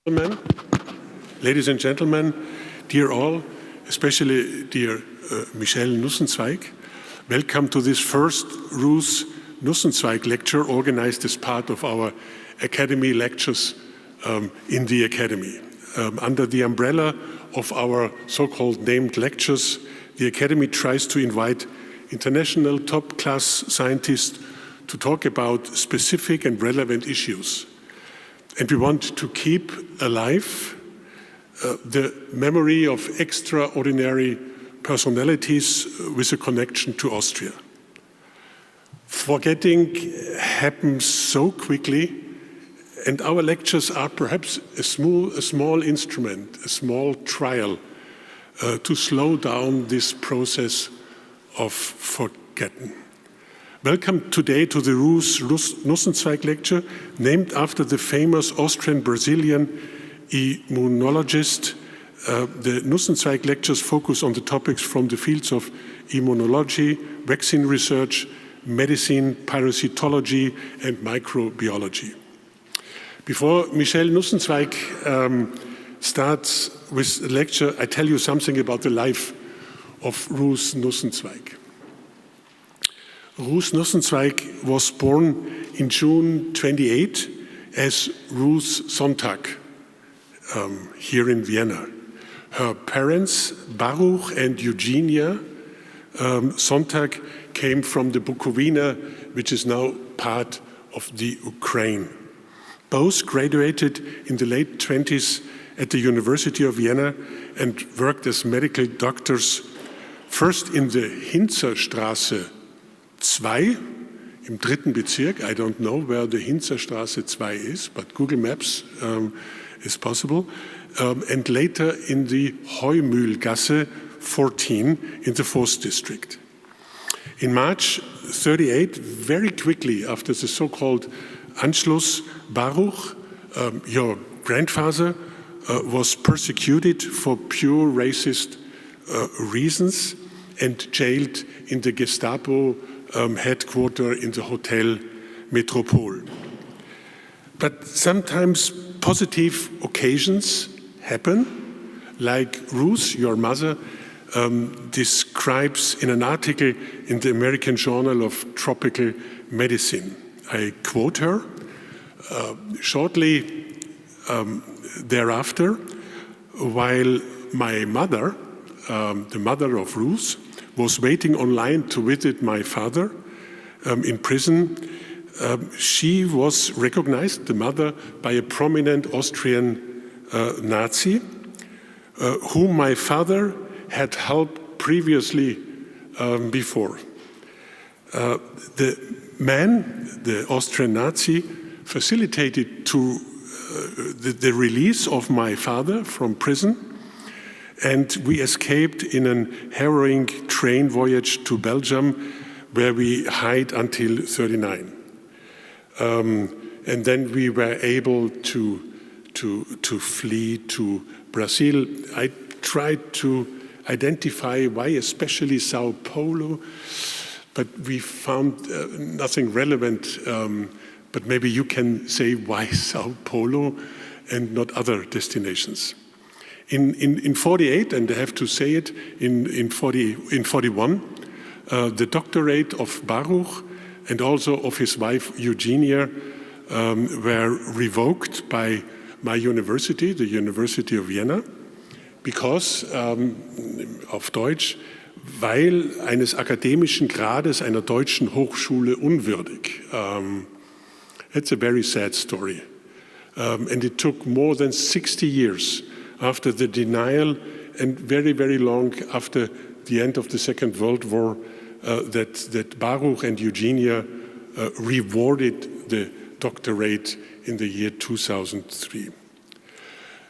Ladies and gentlemen, dear all, especially dear Michel Nussenzweig, welcome to this first Ralph Nussenzweig lecture organized as part of our Academy lectures in the Academy. Under the umbrella of our so-called named lectures, the Academy tries to invite international top-class scientists to talk about specific and relevant issues. And we want to keep alive the memory of extraordinary personalities with a connection to Austria. Forgetting happens so quickly, and our lectures are perhaps a small instrument, a small trial to slow down this process of forgetting. Welcome today to the Ralph Nussenzweig lecture, named after the famous Austrian-Brazilian immunologist. The Nussenzweig lectures focus on the topics from the fields of immunology, vaccine research, medicine, parasitology, and microbiology. Before Michel Nussenzweig starts with the lecture, I tell you something about the life of Ralph Nussenzweig. Ralph Nussenzweig was born in June 28 as Ruth Sonntag here in Vienna. Her parents, Baruch and Eugenia Sonntag, came from the Bukovina, which is now part of the Ukraine. Both graduated in the late 20s at the University of Vienna and worked as medical doctors, first in the Hinzerstraße 2, im 3. Bezirk. I don't know where the Hinzerstraße 2 is, but Google Maps is possible. And later in the Heumühlgasse 14 in the 4th district. In March 38, very quickly after the so-called Anschluss, Baruch, your grandfather, was persecuted for pure racist reasons and jailed in the Gestapo headquarters in the Hotel Metropole. But sometimes positive occasions happen, like Ruth, your mother, describes in an article in the American Journal of Tropical Medicine. I quote her. Shortly thereafter, while my mother, the mother of Ruth, was waiting online to visit my father in prison, she was recognized, the mother, by a prominent Austrian Nazi, whom my father had helped previously before. The man, the Austrian Nazi, facilitated the release of my father from prison, and we escaped in a harrowing train voyage to Belgium, where we hid until 39. And then we were able to flee to Brazil. I tried to identify why especially Sao Paulo, but we found nothing relevant. But maybe you can say why Sao Paulo and not other destinations. In 48, and I have to say it, in 41, the doctorate of Baruch and also of his wife Eugenia were revoked by my university, the University of Vienna, because, auf Deutsch, weil eines akademischen Grades einer deutschen Hochschule unwürdig. It's a very sad story. And it took more than 60 years after the denial and very, very long after the end of the Second World War that Baruch and Eugenia rewarded the doctorate in the year 2003.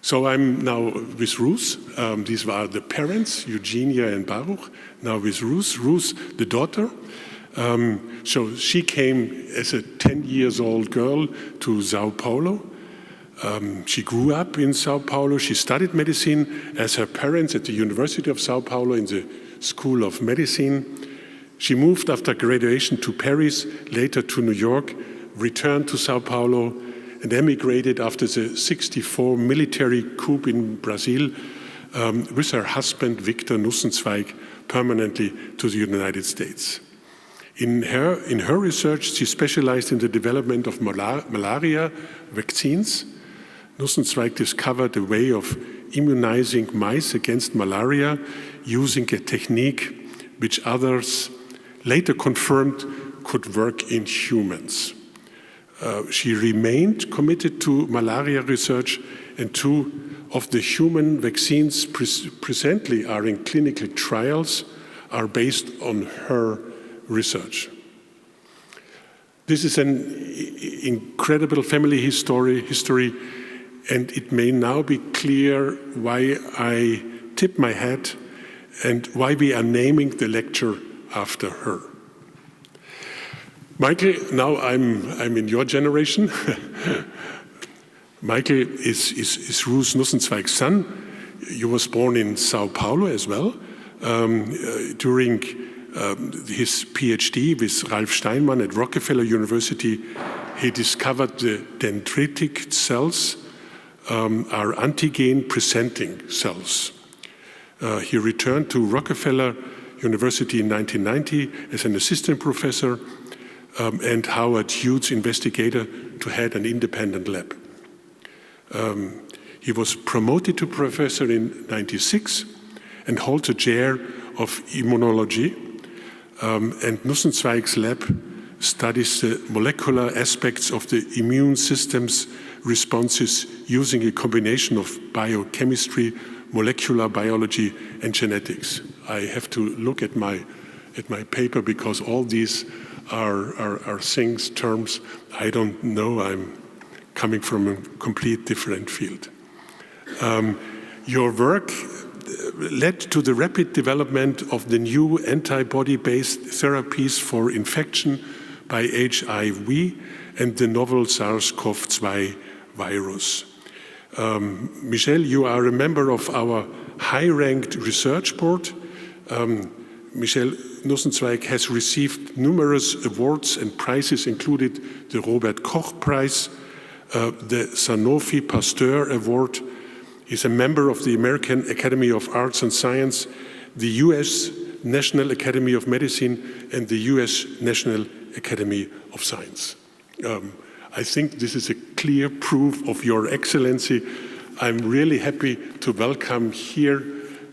So I'm now with Ruth. These were the parents, Eugenia and Baruch. Now with Ruth. Ruth, the daughter. So she came as a 10-year-old girl to Sao Paulo. She grew up in Sao Paulo. She studied medicine as her parents at the University of Sao Paulo in the School of Medicine. She moved after graduation to Paris, later to New York, returned to Sao Paulo, and emigrated after the '64 military coup in Brazil with her husband, Michel Nussenzweig, permanently to the United States. In her research, she specialized in the development of malaria vaccines. Nussenzweig discovered a way of immunizing mice against malaria using a technique which others later confirmed could work in humans. She remained committed to malaria research, and 2 of the human vaccines presently are in clinical trials are based on her research. This is an incredible family history, and it may now be clear why I tip my hat and why we are naming the lecture after her. Michael, now I'm in your generation. Michael is Ruth Nussenzweig's son. He was born in Sao Paulo as well. During his PhD with Ralph Steinman at Rockefeller University, he discovered the dendritic cells are antigen-presenting cells. He returned to Rockefeller University in 1990 as an assistant professor and Howard Hughes Investigator to head an independent lab. He was promoted to professor in 1996 and holds a chair of immunology. And Nussenzweig's lab studies the molecular aspects of the immune system's responses using a combination of biochemistry, molecular biology, and genetics. I have to look at my paper because all these are things, terms I don't know. I'm coming from a complete different field. Your work led to the rapid development of the new antibody-based therapies for infection by HIV and the novel SARS-CoV-2 virus. Michel, you are a member of our high-ranked research board. Michel Nussenzweig has received numerous awards and prizes, including the Robert Koch Prize, the Sanofi Pasteur Award. He's a member of the American Academy of Arts and Science, the US National Academy of Medicine, and the US National Academy of Science. I think this is a clear proof of your excellency. I'm really happy to welcome here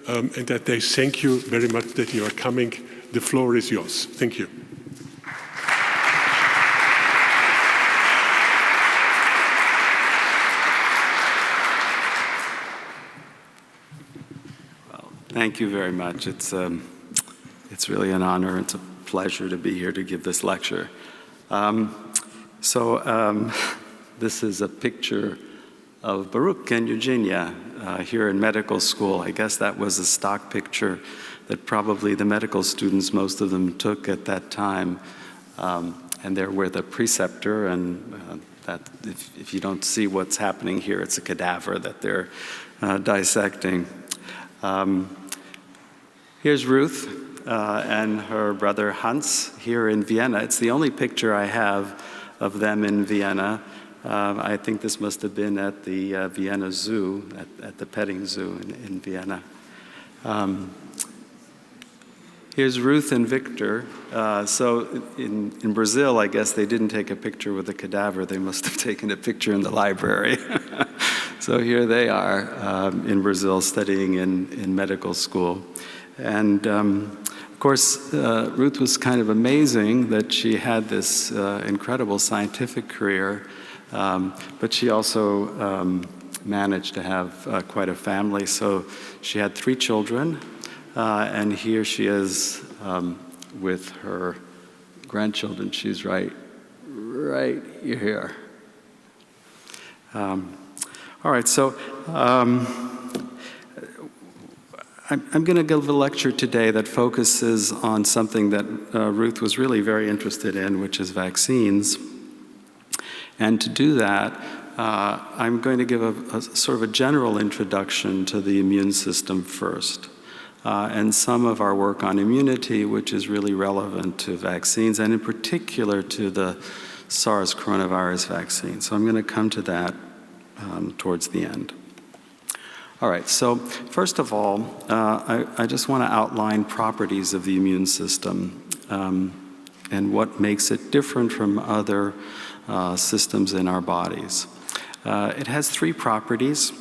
and that I thank you very much that you are coming. The floor is yours. Thank you. Well, thank you very much. It's really an honor. It's a pleasure to be here to give this lecture. This is a picture of Baruch and Eugenia here in medical school. I guess that was a stock picture that probably the medical students, most of them took at that time. And they're with a preceptor, and that if you don't see what's happening here, it's a cadaver that they're dissecting. Here's Ruth and her brother Hans here in Vienna. It's the only picture I have of them in Vienna. I think this must have been at the Vienna Zoo, at the petting zoo in Vienna. Here's Ruth and Victor. So in Brazil, I guess they didn't take a picture with a cadaver. They must have taken a picture in the library. So here they are in Brazil studying in medical school. And of course, Ruth was kind of amazing that she had this incredible scientific career, but she also managed to have quite a family. So she had 3 children, and here she is with her grandchildren. She's right here. All right, so I'm going to give a lecture today that focuses on something that Ruth was really very interested in, which is vaccines. And to do that, I'm going to give a sort of a general introduction to the immune system first, and some of our work on immunity, which is really relevant to vaccines, and in particular to the SARS coronavirus vaccine. So I'm going to come to that towards the end. All right, so first of all, I just want to outline properties of the immune system and what makes it different from other systems in our bodies. It has three properties,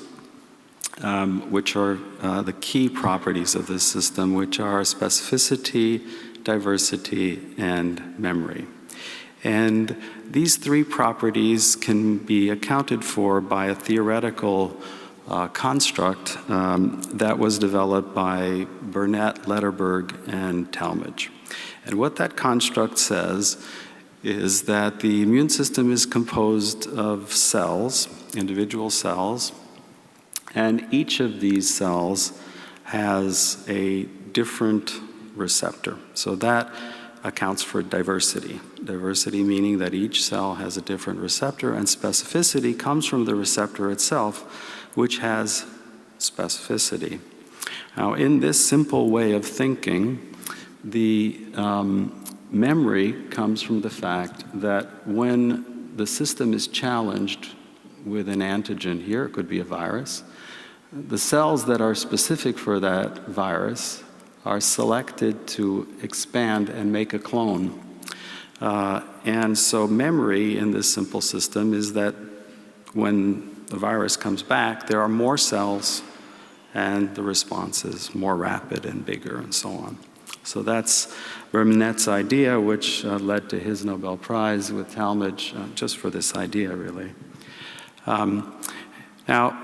which are the key properties of this system, which are specificity, diversity, and memory. And these three properties can be accounted for by a theoretical construct that was developed by Burnett, Lederberg, and Talmage. And what that construct says is that the immune system is composed of cells, individual cells, and each of these cells has a different receptor. So that accounts for diversity. Diversity meaning that each cell has a different receptor, and specificity comes from the receptor itself, which has specificity. Now, in this simple way of thinking, the memory comes from the fact that when the system is challenged with an antigen here, it could be a virus, the cells that are specific for that virus are selected to expand and make a clone. And so memory in this simple system is that when the virus comes back, there are more cells and the response is more rapid and bigger and so on. So that's Burnett's idea, which led to his Nobel Prize with Talmage, just for this idea, really. Now,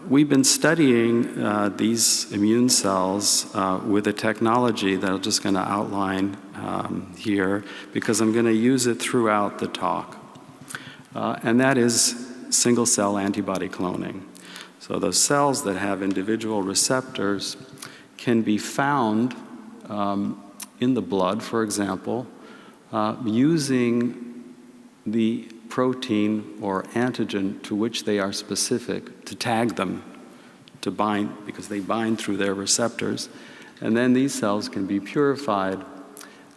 we've been studying these immune cells with a technology that I'm just going to outline here, because I'm going to use it throughout the talk. And that is single-cell antibody cloning. So those cells that have individual receptors can be found in the blood, for example, using the protein or antigen to which they are specific, to tag them, to bind, because they bind through their receptors. And then these cells can be purified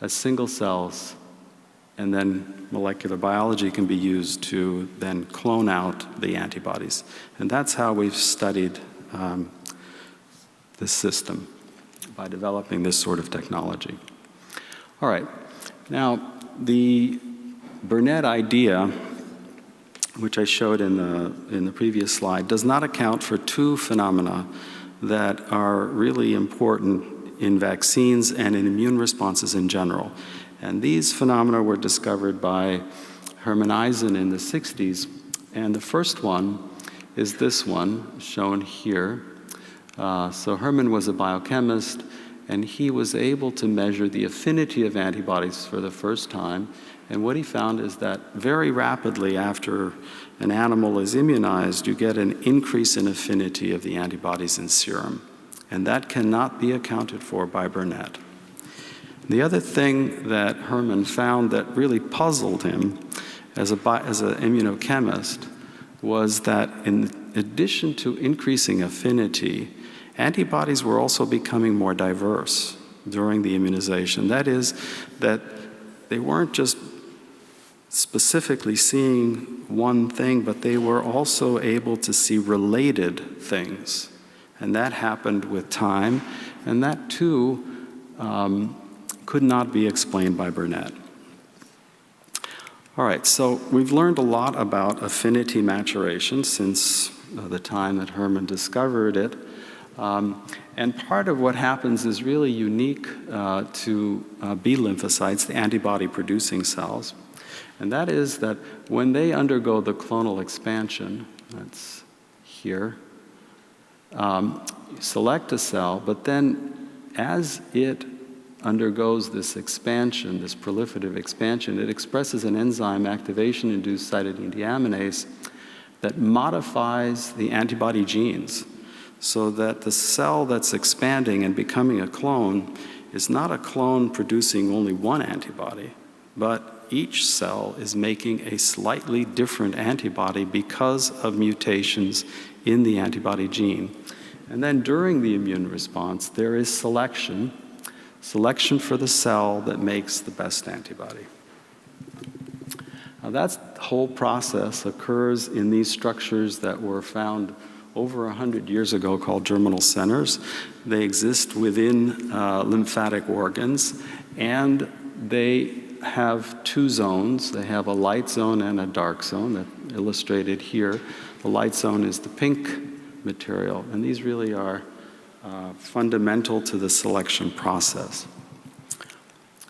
as single cells, and then molecular biology can be used to then clone out the antibodies. And that's how we've studied this system, by developing this sort of technology. All right, now the Burnett idea, which I showed in the previous slide, does not account for two phenomena that are really important in vaccines and in immune responses in general. And these phenomena were discovered by Hermann Eisen in the 60s. And the first one is this one, shown here. So Hermann was a biochemist, and he was able to measure the affinity of antibodies for the first time. And what he found is that very rapidly after an animal is immunized, you get an increase in affinity of the antibodies in serum. And that cannot be accounted for by Burnett. The other thing that Hermann found that really puzzled him as an immunochemist was that in addition to increasing affinity, antibodies were also becoming more diverse during the immunization. That is, that they weren't just specifically seeing one thing, but they were also able to see related things. And that happened with time, and that too could not be explained by Burnett. All right, so we've learned a lot about affinity maturation since the time that Hermann discovered it. And part of what happens is really unique to B lymphocytes, the antibody-producing cells. And that is that when they undergo the clonal expansion, that's here, you select a cell, but then as it undergoes this expansion, this proliferative expansion, it expresses an enzyme, activation-induced cytidine deaminase, that modifies the antibody genes so that the cell that's expanding and becoming a clone is not a clone producing only one antibody, but each cell is making a slightly different antibody because of mutations in the antibody gene. And then during the immune response, there is selection for the cell that makes the best antibody. That whole process occurs in these structures that were found over 100 years ago called germinal centers. They exist within lymphatic organs, and they have two zones. They have a light zone and a dark zone, that's illustrated here. The light zone is the pink material, and these really are fundamental to the selection process.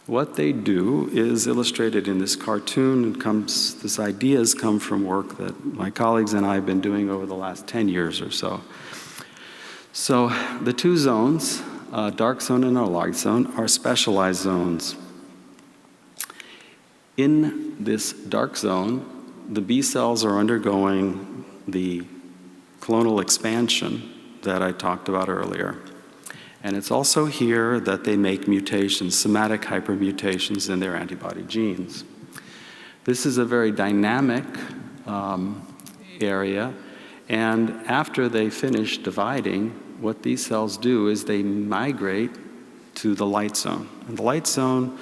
What they do is illustrated in this cartoon. This ideas come from work that my colleagues and I have been doing over the last 10 years or so. So the two zones, dark zone and a light zone, are specialized zones. In this dark zone, the B cells are undergoing the clonal expansion that I talked about earlier. And it's also here that they make mutations, somatic hypermutations in their antibody genes. This is a very dynamic area, and after they finish dividing, what these cells do is they migrate to the light zone. And the light zone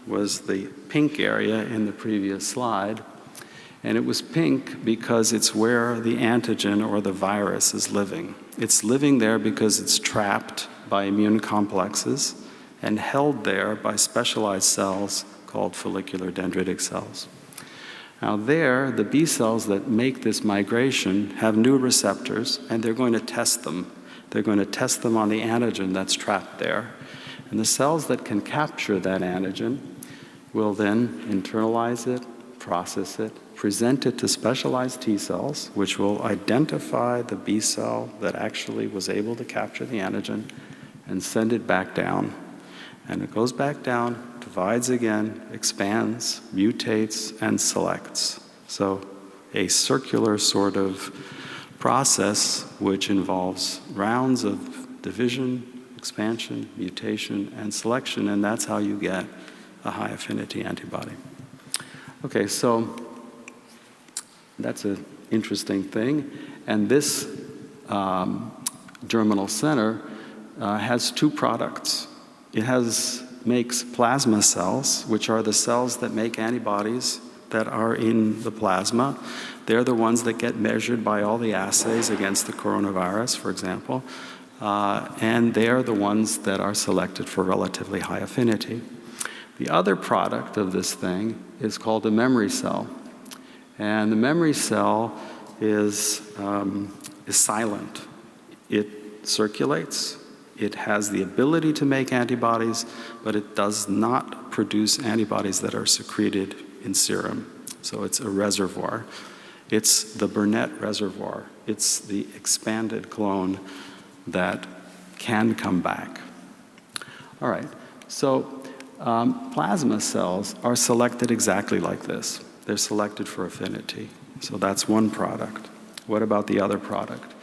was the pink area in the previous slide, and it was pink because it's where the antigen or the virus is living. It's living there because it's trapped by immune complexes and held there by specialized cells called follicular dendritic cells. Now there, the B cells that make this migration have new receptors, and they're going to test them. They're going to test them on the antigen that's trapped there. And the cells that can capture that antigen will then internalize it, process it, present it to specialized T cells, which will identify the B cell that actually was able to capture the antigen and send it back down. And it goes back down, divides again, expands, mutates, and selects. So a circular sort of process which involves rounds of division, expansion, mutation, and selection, and that's how you get a high affinity antibody. Okay, so that's an interesting thing. And this germinal center has two products. It makes plasma cells, which are the cells that make antibodies that are in the plasma. They're the ones that get measured by all the assays against the coronavirus, for example. And they are the ones that are selected for relatively high affinity. The other product of this thing is called a memory cell. And the memory cell is silent. It circulates. It has the ability to make antibodies, but it does not produce antibodies that are secreted in serum. So it's a reservoir. It's the Burnett reservoir. It's the expanded clone that can come back. All right, so plasma cells are selected exactly like this. They're selected for affinity. So that's one product. What about the other product?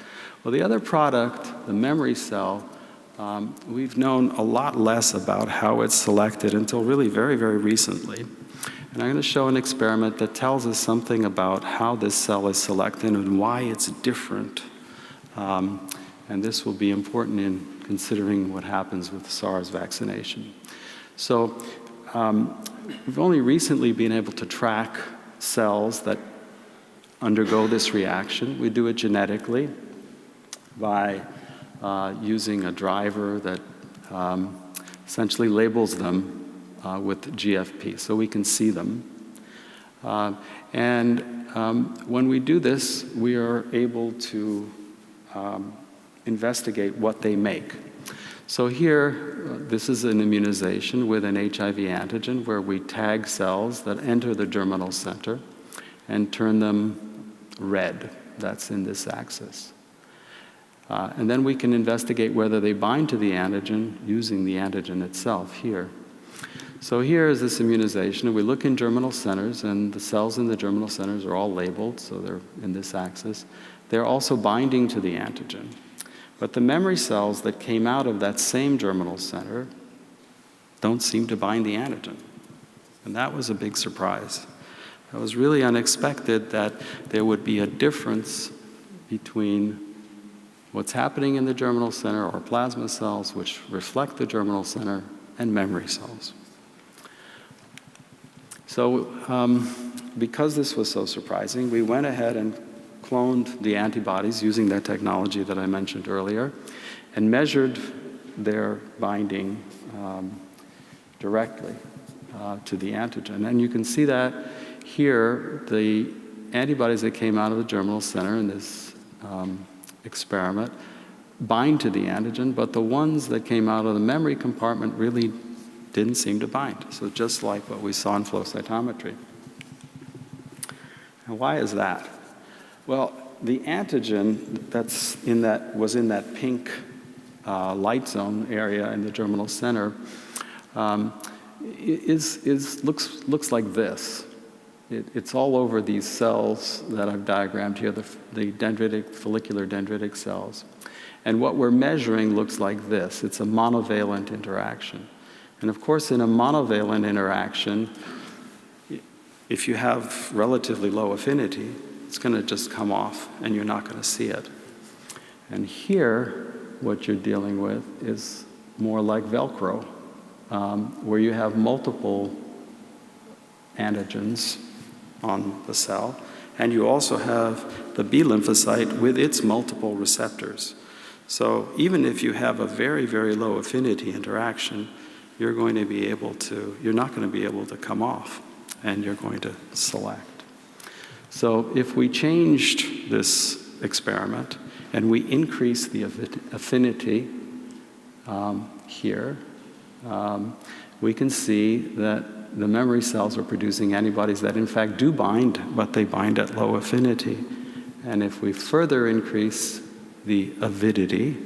Well, the other product, the memory cell, we've known a lot less about how it's selected until really very, very recently. And I'm going to show an experiment that tells us something about how this cell is selected and why it's different. And this will be important in considering what happens with SARS vaccination. So we've only recently been able to track cells that undergo this reaction. We do it genetically by using a driver that essentially labels them with GFP, so we can see them. When we do this, we are able to investigate what they make. So here, this is an immunization with an HIV antigen where we tag cells that enter the germinal center and turn them red. That's in this axis. And then we can investigate whether they bind to the antigen using the antigen itself here. So here is this immunization, and we look in germinal centers, and the cells in the germinal centers are all labeled, so they're in this axis. They're also binding to the antigen. But the memory cells that came out of that same germinal center don't seem to bind the antigen. And that was a big surprise. It was really unexpected that there would be a difference between what's happening in the germinal center, or plasma cells, which reflect the germinal center, and memory cells. So because this was so surprising, we went ahead and cloned the antibodies using that technology that I mentioned earlier and measured their binding directly to the antigen. And you can see that here, the antibodies that came out of the germinal center in this experiment bind to the antigen, but the ones that came out of the memory compartment really didn't seem to bind. So just like what we saw in flow cytometry. And why is that? Well, the antigen was in that pink light zone area in the germinal center looks like this. It's all over these cells that I've diagrammed here, the dendritic, follicular dendritic cells. And what we're measuring looks like this. It's a monovalent interaction. And of course, in a monovalent interaction, if you have relatively low affinity, it's going to just come off and you're not going to see it. And here, what you're dealing with is more like Velcro, where you have multiple antigens on the cell, and you also have the B lymphocyte with its multiple receptors. So even if you have a very, very low affinity interaction, you're not going to be able to come off, and you're going to select. So if we changed this experiment and we increase the affinity here, we can see that the memory cells are producing antibodies that in fact do bind, but they bind at low affinity. And if we further increase the avidity,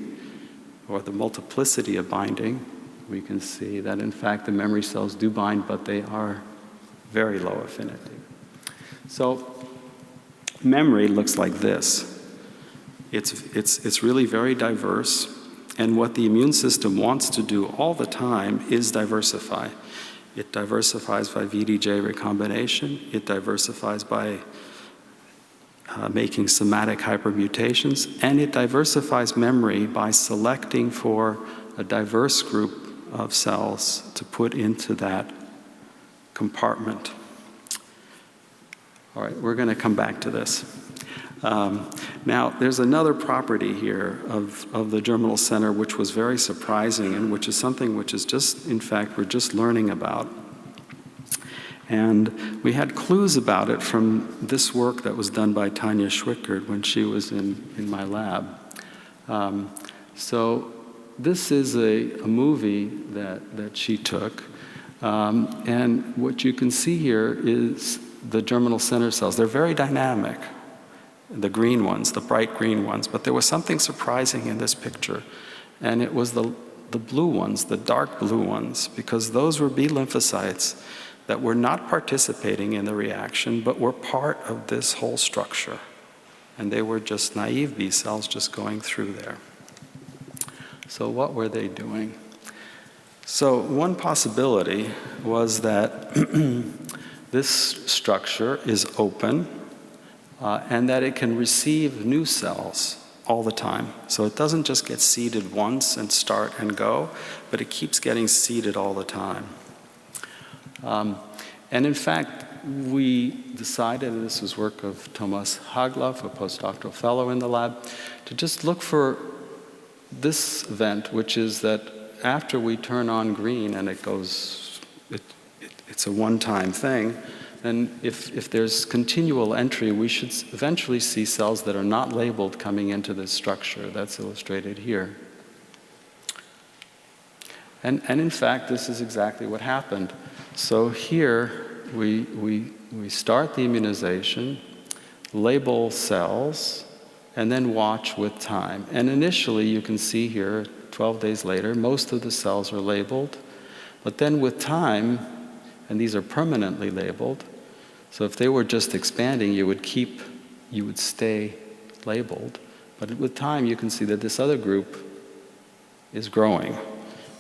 or the multiplicity of binding, we can see that in fact the memory cells do bind, but they are very low affinity. So memory looks like this. It's really very diverse, and what the immune system wants to do all the time is diversify. It diversifies by VDJ recombination. It diversifies by making somatic hypermutations, and it diversifies memory by selecting for a diverse group of cells to put into that compartment. All right, we're going to come back to this. Now, there's another property here of the germinal center which was very surprising, and which is something which is just, in fact, we're just learning about. And we had clues about it from this work that was done by Tanya Schwickert when she was in my lab. So this is a movie that she took. And what you can see here is the germinal center cells. They're very dynamic, the green ones, the bright green ones. But there was something surprising in this picture. And it was the blue ones, the dark blue ones, because those were B lymphocytes that were not participating in the reaction, but were part of this whole structure. And they were just naive B cells just going through there. So what were they doing? So one possibility was that this structure is open and that it can receive new cells all the time. So it doesn't just get seeded once and start and go, but it keeps getting seeded all the time. And in fact, we decided, and this was work of Thomas Hagloff, a postdoctoral fellow in the lab, to just look for this event, which is that after we turn on green and it's a one-time thing, then if there's continual entry, we should eventually see cells that are not labeled coming into this structure. That's illustrated here. And in fact, this is exactly what happened. So here, we start the immunization, label cells, and then watch with time. And initially, you can see here, 12 days later, most of the cells are labeled. But then with time, and these are permanently labeled, so if they were just expanding, you would stay labeled. But with time, you can see that this other group is growing.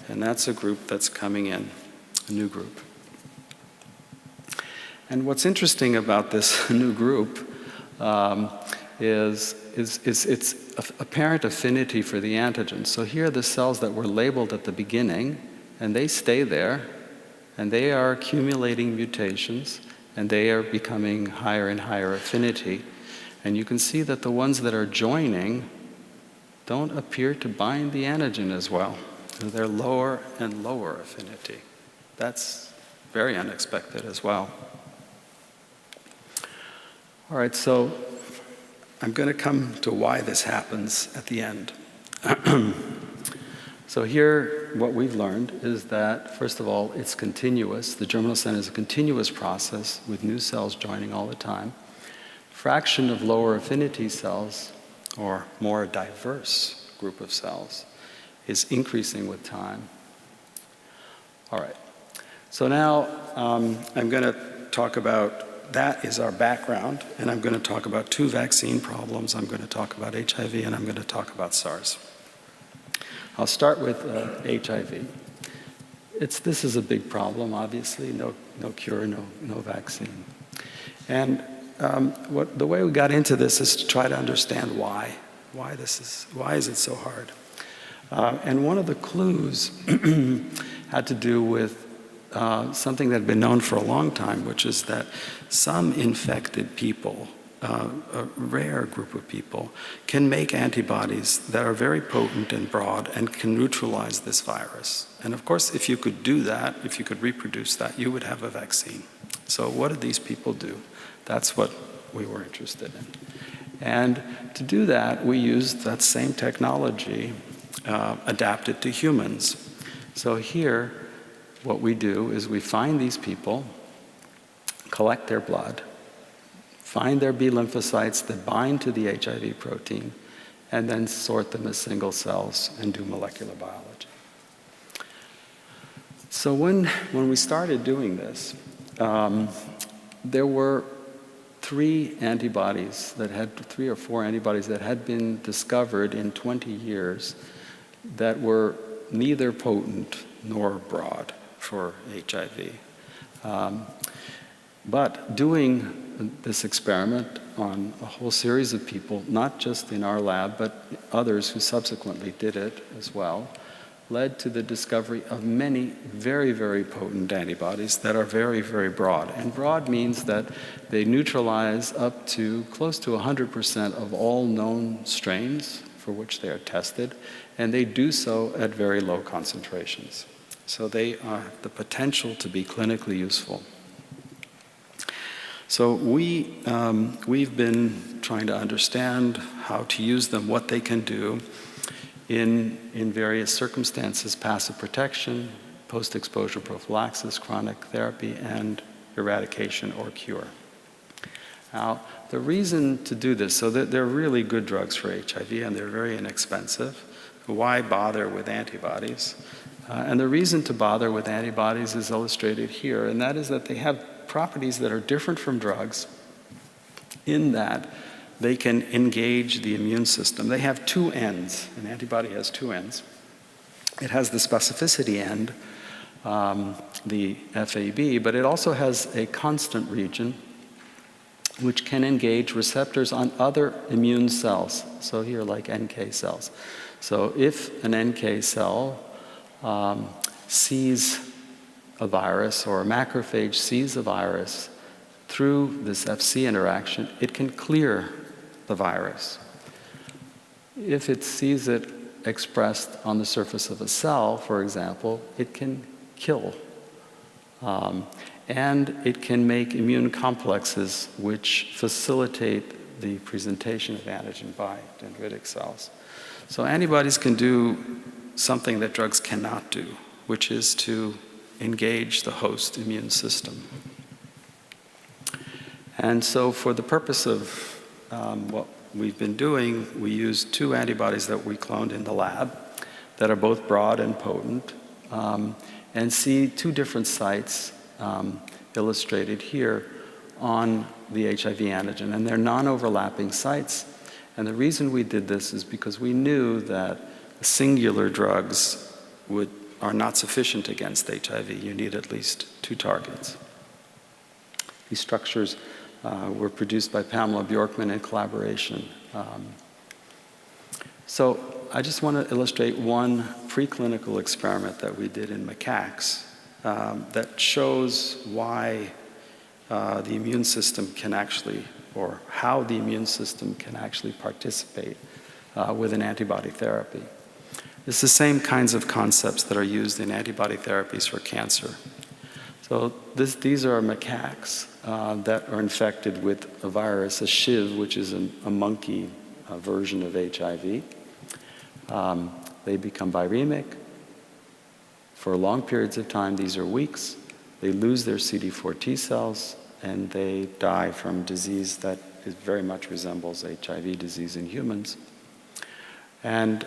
And that's a group that's coming in, a new group. And what's interesting about this new group is its apparent affinity for the antigen. So here are the cells that were labeled at the beginning, and they stay there, and they are accumulating mutations, and they are becoming higher and higher affinity. And you can see that the ones that are joining don't appear to bind the antigen as well. So they're lower and lower affinity. That's very unexpected as well. All right, so I'm going to come to why this happens at the end. So here, what we've learned is that, first of all, it's continuous. The germinal cell is a continuous process with new cells joining all the time. Fraction of lower affinity cells, or more diverse group of cells, is increasing with time. All right. So now I'm going to talk about, that is our background, and I'm going to talk about two vaccine problems. I'm going to talk about HIV, and I'm going to talk about SARS. I'll start with HIV. This is a big problem, obviously. No cure, no vaccine. And the way we got into this is to try to understand why. Why is it so hard? And one of the clues had to do with something that had been known for a long time, which is that some infected people, a rare group of people, can make antibodies that are very potent and broad and can neutralize this virus. And of course, if you could do that, if you could reproduce that, you would have a vaccine. So what did these people do? That's what we were interested in. And to do that, we used that same technology adapted to humans. So here, what we do is we find these people, collect their blood, find their B lymphocytes that bind to the HIV protein, and then sort them as single cells and do molecular biology. So when we started doing this, there were three or four antibodies that had been discovered in 20 years that were neither potent nor broad for HIV. But doing this experiment on a whole series of people, not just in our lab, but others who subsequently did it as well, led to the discovery of many very, very potent antibodies that are very, very broad. And broad means that they neutralize up to close to 100% of all known strains for which they are tested, and they do so at very low concentrations. So they have the potential to be clinically useful. So we've been trying to understand how to use them, what they can do in various circumstances: passive protection, post-exposure prophylaxis, chronic therapy, and eradication or cure. Now, the reason to do this, so that they're really good drugs for HIV and they're very inexpensive. Why bother with antibodies? And the reason to bother with antibodies is illustrated here, and that is that they have properties that are different from drugs in that they can engage the immune system. They have two ends. An antibody has two ends. It has the specificity end, the FAB, but it also has a constant region which can engage receptors on other immune cells. So here, like NK cells. So if an NK cell sees a virus, or a macrophage sees a virus, through this Fc interaction, it can clear the virus. If it sees it expressed on the surface of a cell, for example, it can kill. And it can make immune complexes which facilitate the presentation of antigen by dendritic cells. So antibodies can do something that drugs cannot do, which is to engage the host immune system. And so for the purpose of what we've been doing, we used two antibodies that we cloned in the lab that are both broad and potent, and see two different sites illustrated here on the HIV antigen. And they're non-overlapping sites. And the reason we did this is because we knew that singular drugs are not sufficient against HIV. You need at least two targets. These structures were produced by Pamela Bjorkman in collaboration. So I just want to illustrate one preclinical experiment that we did in macaques that shows why the immune system can actually, or how the immune system can actually participate with an antibody therapy. It's the same kinds of concepts that are used in antibody therapies for cancer. So these are macaques that are infected with a virus, a SHIV, which is a monkey version of HIV. They become viremic for long periods of time. These are weeks. They lose their CD4 T cells, and they die from disease that very much resembles HIV disease in humans. And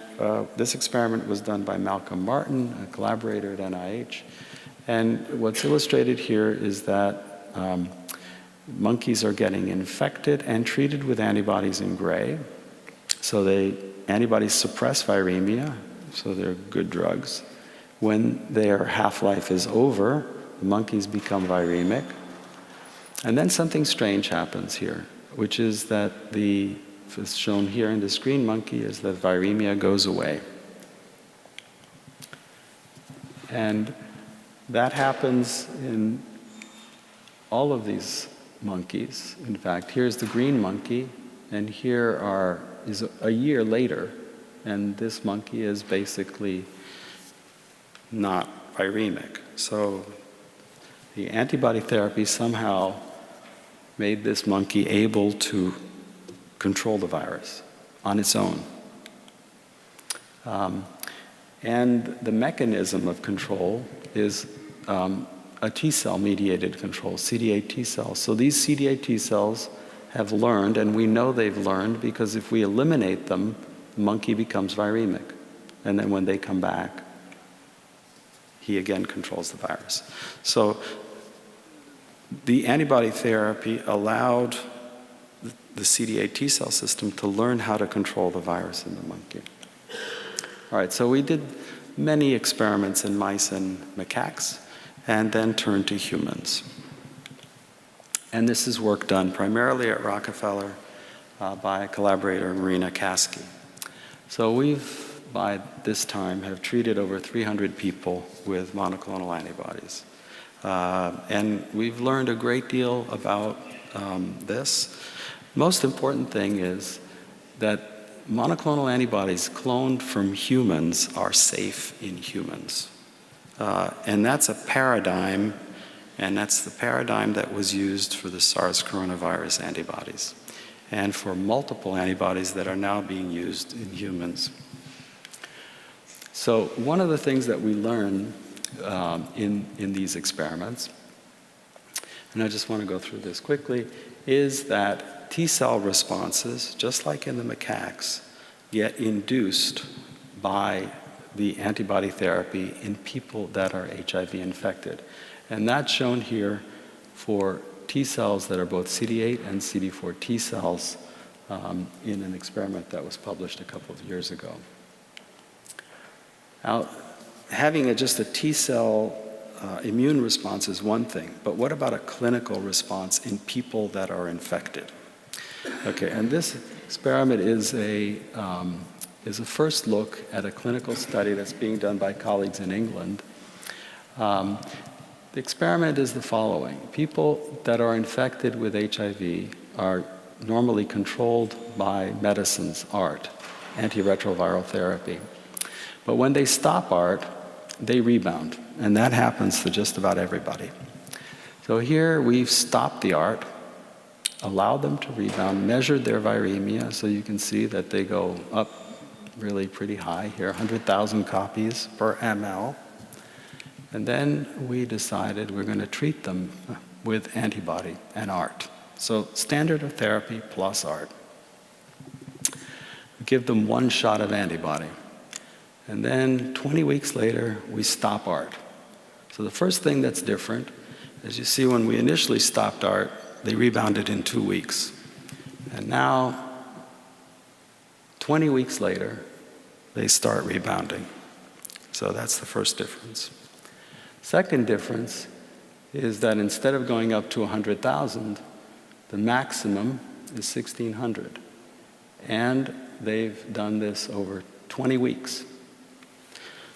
this experiment was done by Malcolm Martin, a collaborator at NIH. And what's illustrated here is that monkeys are getting infected and treated with antibodies in gray. So antibodies suppress viremia, so they're good drugs. When their half-life is over, the monkeys become viremic. And then something strange happens here, which is that as shown here in this green monkey, is that viremia goes away. And that happens in all of these monkeys. In fact, here's the green monkey, and here is a year later, and this monkey is basically not viremic. So the antibody therapy somehow made this monkey able to control the virus on its own. And the mechanism of control is a T-cell mediated control, CD8 T cells. So these CD8 T cells have learned, and we know they've learned because if we eliminate them, the monkey becomes viremic. And then when they come back, he again controls the virus. So the antibody therapy allowed the CD8 T cell system to learn how to control the virus in the monkey. All right, so we did many experiments in mice and macaques, and then turned to humans. And this is work done primarily at Rockefeller by a collaborator, Marina Kasky. So we've, by this time, have treated over 300 people with monoclonal antibodies. And we've learned a great deal about this. Most important thing is that monoclonal antibodies cloned from humans are safe in humans. And that's a paradigm, and that's the paradigm that was used for the SARS coronavirus antibodies, and for multiple antibodies that are now being used in humans. So one of the things that we learn in these experiments, and I just want to go through this quickly, is that T-cell responses, just like in the macaques, get induced by the antibody therapy in people that are HIV infected. And that's shown here for T cells that are both CD8 and CD4 T cells in an experiment that was published a couple of years ago. Now, having just a T cell immune response is one thing, but what about a clinical response in people that are infected? Okay, and this experiment is a first look at a clinical study that's being done by colleagues in England. The experiment is the following. People that are infected with HIV are normally controlled by medicines, ART, antiretroviral therapy. But when they stop ART, they rebound, and that happens to just about everybody. So here we've stopped the ART, allowed them to rebound, measured their viremia, so you can see that they go up really pretty high here, 100,000 copies per ml. And then we decided we're going to treat them with antibody and ART. So standard of therapy plus ART. We give them one shot of antibody. And then 20 weeks later, we stop ART. So the first thing that's different, as you see when we initially stopped ART, they rebounded in 2 weeks. And now, 20 weeks later, they start rebounding. So that's the first difference. Second difference is that instead of going up to 100,000, the maximum is 1,600. And they've done this over 20 weeks.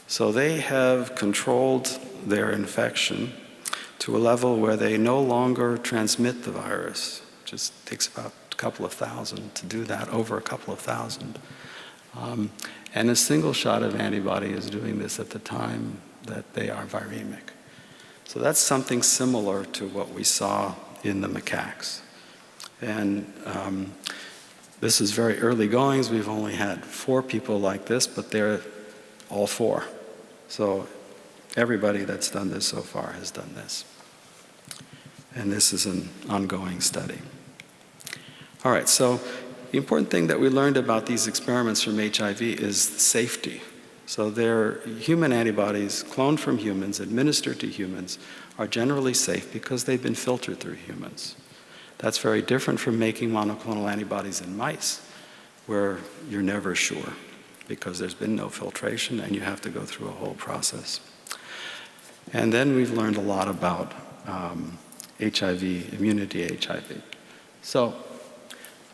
So they have controlled their infection to a level where they no longer transmit the virus. It just takes about a couple of thousand to do that, over a couple of thousand. And a single shot of antibody is doing this at the time that they are viremic. So that's something similar to what we saw in the macaques. And this is very early goings. We've only had 4 people like this, but they're all 4. So everybody that's done this so far has done this. And this is an ongoing study. All right, so the important thing that we learned about these experiments from HIV is safety. So they're human antibodies cloned from humans, administered to humans, are generally safe because they've been filtered through humans. That's very different from making monoclonal antibodies in mice, where you're never sure because there's been no filtration and you have to go through a whole process. And then we've learned a lot about HIV, immunity HIV. So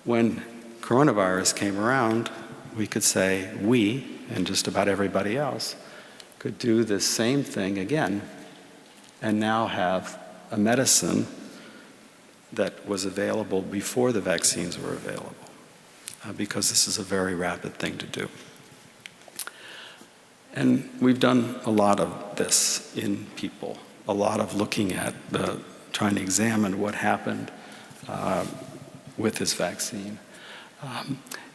when coronavirus came around, we could say we, and just about everybody else, could do the same thing again and now have a medicine that was available before the vaccines were available, because this is a very rapid thing to do. And we've done a lot of this in people, a lot of looking at trying to examine what happened with this vaccine.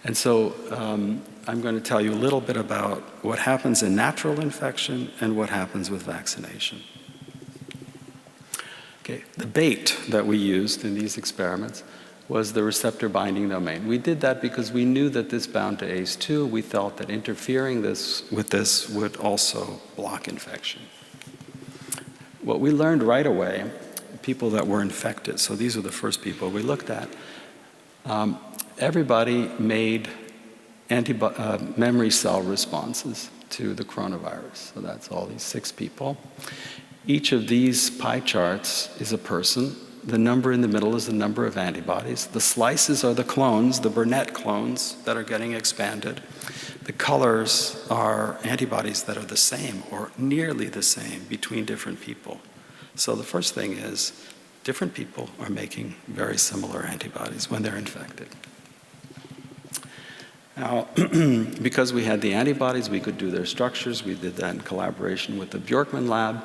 And so I'm going to tell you a little bit about what happens in natural infection and what happens with vaccination. Okay, the bait that we used in these experiments was the receptor binding domain. We did that because we knew that this bound to ACE2. We felt that interfering with this would also block infection. What we learned right away, people that were infected, so these are the first people we looked at, everybody made memory cell responses to the coronavirus. So that's all these 6 people. Each of these pie charts is a person. The number in the middle is the number of antibodies. The slices are the clones, the Burnett clones that are getting expanded. The colors are antibodies that are the same or nearly the same between different people. So the first thing is different people are making very similar antibodies when they're infected. Now, because we had the antibodies, we could do their structures. We did that in collaboration with the Bjorkman lab.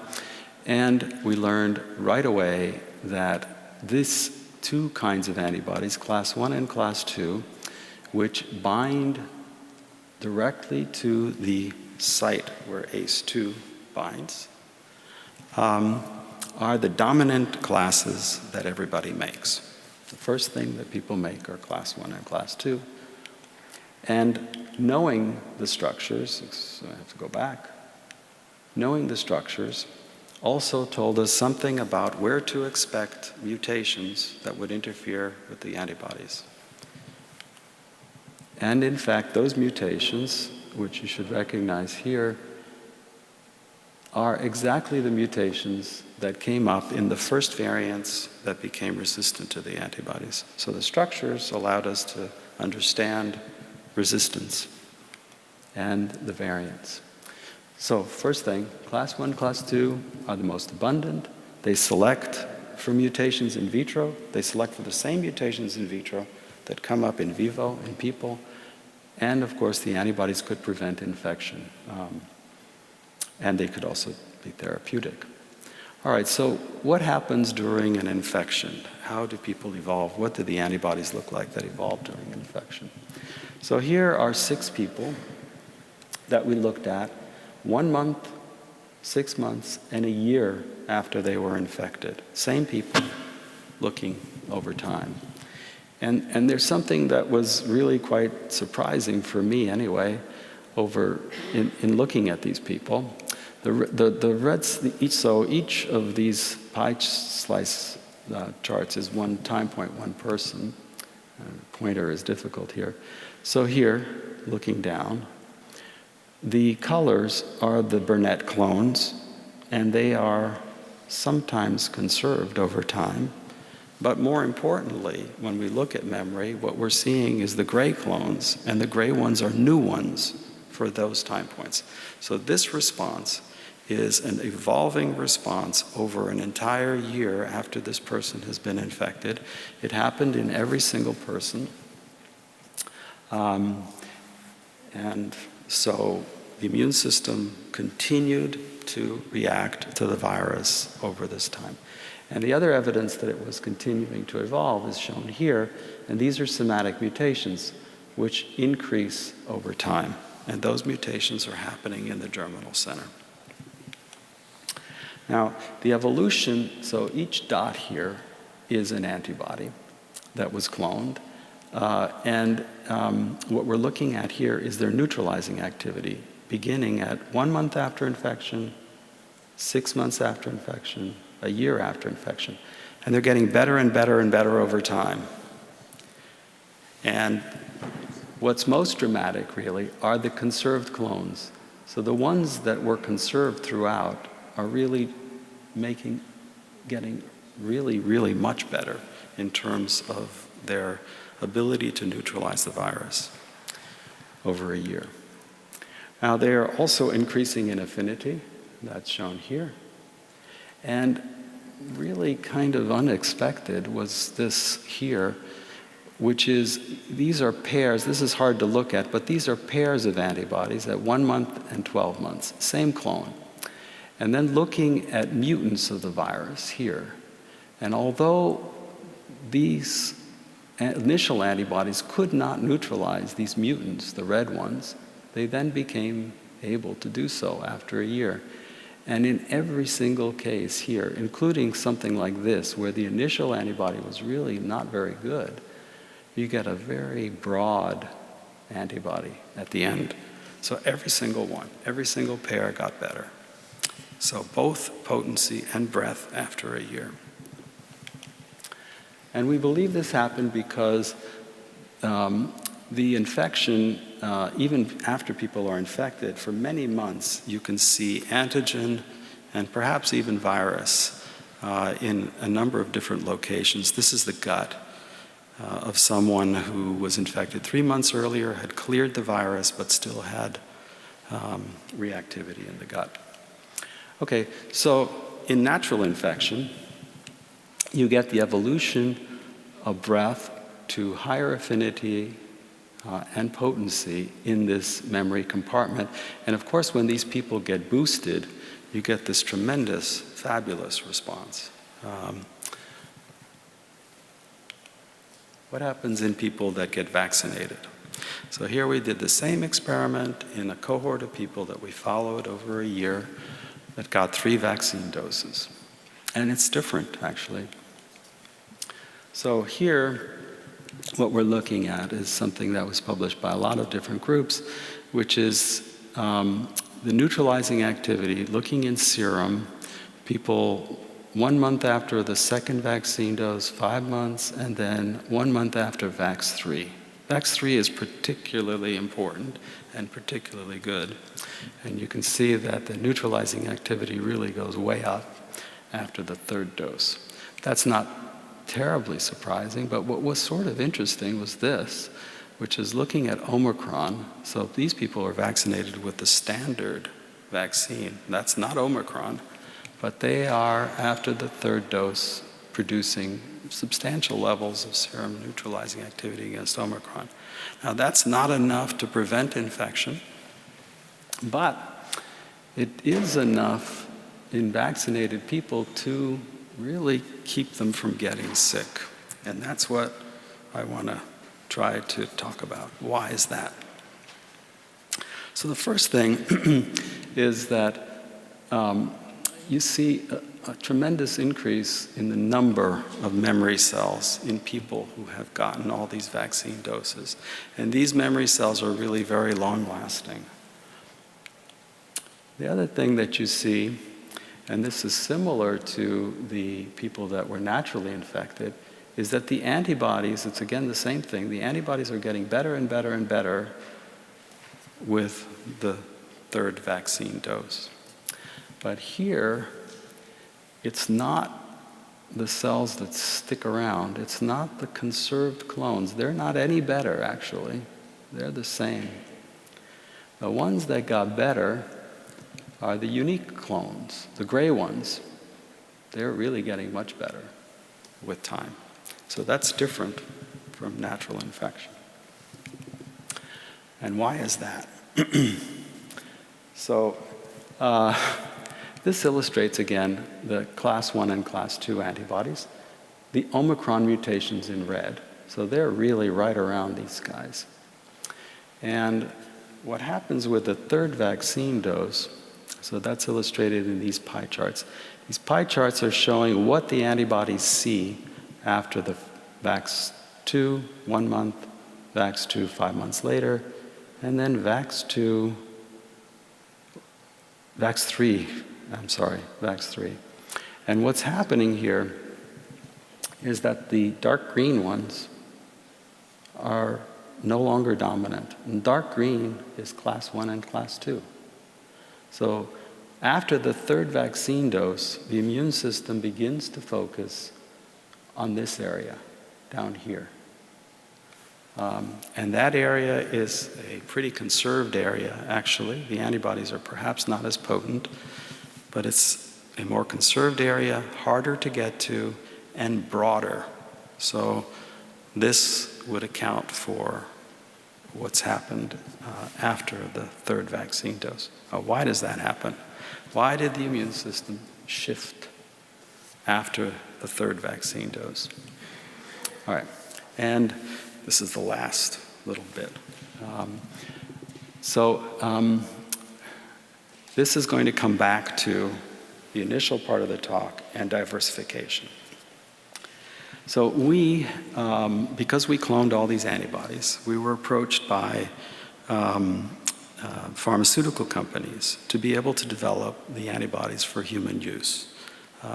And we learned right away that these 2 kinds of antibodies, class 1 and class 2, which bind directly to the site where ACE2 binds, are the dominant classes that everybody makes. The first thing that people make are class 1 and class 2. And knowing the structures, so I have to go back, knowing the structures also told us something about where to expect mutations that would interfere with the antibodies. And in fact, those mutations, which you should recognize here, are exactly the mutations that came up in the first variants that became resistant to the antibodies. So the structures allowed us to understand resistance and the variants. So first thing, class 1, class 2 are the most abundant. They select for mutations in vitro. They select for the same mutations in vitro that come up in vivo in people. And of course, the antibodies could prevent infection. And they could also be therapeutic. All right, so what happens during an infection? How do people evolve? What do the antibodies look like that evolve during infection? So here are 6 people that we looked at 1 month, 6 months, and a year after they were infected. Same people looking over time. And there's something that was really quite surprising for me anyway, in looking at these people. The reds, so each of these pie slice charts is one time point, one person. Pointer is difficult here. So here, looking down, the colors are the Burnett clones, and they are sometimes conserved over time. But more importantly, when we look at memory, what we're seeing is the gray clones, and the gray ones are new ones for those time points. So this response is an evolving response over an entire year after this person has been infected. It happened in every single person. And so the immune system continued to react to the virus over this time. And the other evidence that it was continuing to evolve is shown here, and these are somatic mutations, which increase over time. And those mutations are happening in the germinal center. Now, the evolution, so each dot here is an antibody that was cloned. What we're looking at here is their neutralizing activity, beginning at 1 month after infection, 6 months after infection, a year after infection. And they're getting better and better and better over time. And what's most dramatic, really, are the conserved clones. So the ones that were conserved throughout are really getting really, really much better in terms of their ability to neutralize the virus over a year. Now, they are also increasing in affinity. That's shown here. And really kind of unexpected was this here, which is, these are pairs, this is hard to look at, but these are pairs of antibodies at 1 month and 12 months, same clone. And then looking at mutants of the virus here. And although these initial antibodies could not neutralize these mutants, the red ones, they then became able to do so after a year. And in every single case here, including something like this, where the initial antibody was really not very good, you get a very broad antibody at the end. So every single one, every single pair got better. So both potency and breadth after a year. And we believe this happened because the infection, even after people are infected, for many months, you can see antigen and perhaps even virus in a number of different locations. This is the gut of someone who was infected 3 months earlier, had cleared the virus, but still had reactivity in the gut. Okay, so in natural infection, you get the evolution of breadth to higher affinity and potency in this memory compartment. And of course, when these people get boosted, you get this tremendous, fabulous response. What happens in people that get vaccinated? So here we did the same experiment in a cohort of people that we followed over a year that got 3 vaccine doses. And it's different, actually. So here, what we're looking at is something that was published by a lot of different groups, which is the neutralizing activity, looking in serum, people 1 month after the second vaccine dose, 5 months, and then 1 month after VAX-3. VAX-3 is particularly important and particularly good. And you can see that the neutralizing activity really goes way up after the 3rd dose. That's not terribly surprising, but what was sort of interesting was this, which is looking at Omicron. So these people are vaccinated with the standard vaccine. That's not Omicron, but they are, after the 3rd dose, producing substantial levels of serum neutralizing activity against Omicron. Now, that's not enough to prevent infection, but it is enough in vaccinated people to really keep them from getting sick. And that's what I want to try to talk about. Why is that? So the first thing is that you see a tremendous increase in the number of memory cells in people who have gotten all these vaccine doses. And these memory cells are really very long-lasting. The other thing that you see, and this is similar to the people that were naturally infected, is that the antibodies, it's again the same thing, the antibodies are getting better and better and better with the 3rd vaccine dose. But here, it's not the cells that stick around. It's not the conserved clones. They're not any better, actually. They're the same. The ones that got better are the unique clones, the gray ones. They're really getting much better with time. So that's different from natural infection. And why is that? So this illustrates, again, the class 1 and class 2 antibodies. The Omicron mutations in red. So they're really right around these guys. And what happens with the third vaccine dose, so that's illustrated in these pie charts. These pie charts are showing what the antibodies see after the VAX2, 1 month, VAX2, 5 months later, and then VAX3. And what's happening here is that the dark green ones are no longer dominant. And dark green is class 1 and class 2. So after the third vaccine dose, the immune system begins to focus on this area down here. And that area is a pretty conserved area, actually. The antibodies are perhaps not as potent, but it's a more conserved area, harder to get to, and broader. So this would account for what's happened after the third vaccine dose. Why does that happen? Why did the immune system shift after the third vaccine dose? All right, and this is the last little bit. This is going to come back to the initial part of the talk and diversification. So we, because we cloned all these antibodies, we were approached by pharmaceutical companies to be able to develop the antibodies for human use,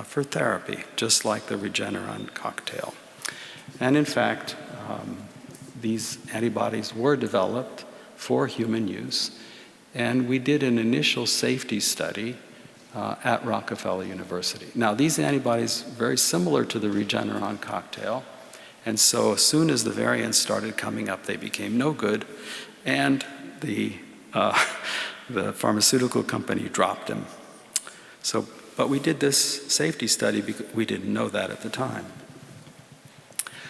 for therapy, just like the Regeneron cocktail. And in fact, these antibodies were developed for human use, and we did an initial safety study at Rockefeller University. Now, these antibodies are very similar to the Regeneron cocktail, and so as soon as the variants started coming up, they became no good, and the pharmaceutical company dropped them. But we did this safety study because we didn't know that at the time.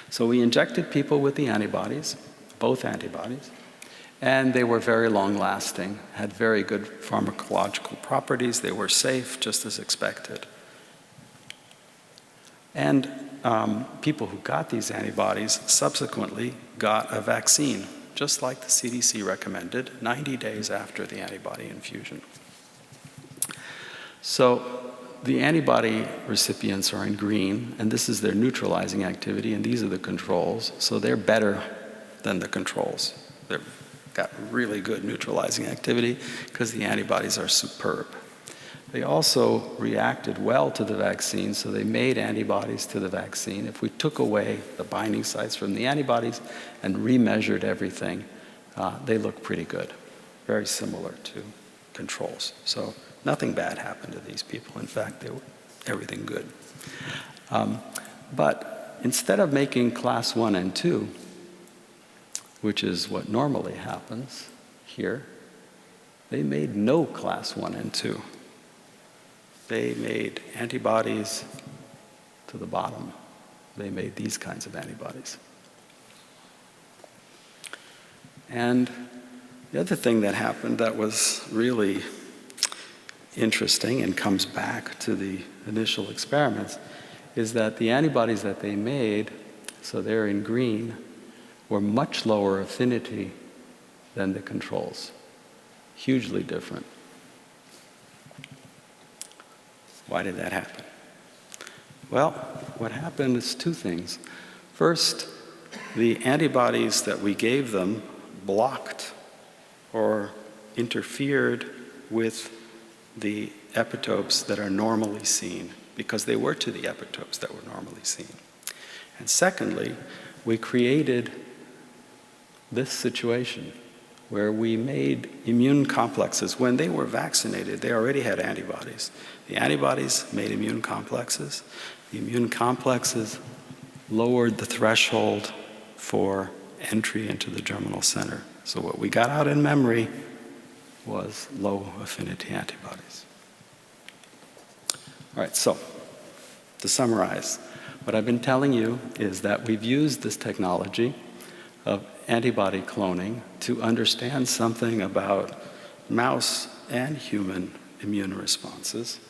So we injected people with the antibodies, both antibodies, and they were very long-lasting, had very good pharmacological properties. They were safe, just as expected. And people who got these antibodies subsequently got a vaccine, just like the CDC recommended, 90 days after the antibody infusion. So the antibody recipients are in green, and this is their neutralizing activity, and these are the controls. So they're better than the controls. They've got really good neutralizing activity because the antibodies are superb. They also reacted well to the vaccine, so they made antibodies to the vaccine. If we took away the binding sites from the antibodies and remeasured everything, they look pretty good, very similar to controls. So nothing bad happened to these people. In fact, they were everything good. But instead of making class 1 and 2, which is what normally happens here, they made no class 1 and 2. They made antibodies to the bottom. They made these kinds of antibodies. And the other thing that happened that was really interesting and comes back to the initial experiments is that the antibodies that they made, so they're in green, were much lower affinity than the controls. Hugely different. Why did that happen? Well, what happened is two things. First, the antibodies that we gave them blocked or interfered with the epitopes that are normally seen, because they were to the epitopes that were normally seen. And secondly, we created this situation where we made immune complexes. When they were vaccinated, they already had antibodies. The antibodies made immune complexes. The immune complexes lowered the threshold for entry into the germinal center. So what we got out in memory was low affinity antibodies. All right, so to summarize, what I've been telling you is that we've used this technology of antibody cloning to understand something about mouse and human immune responses.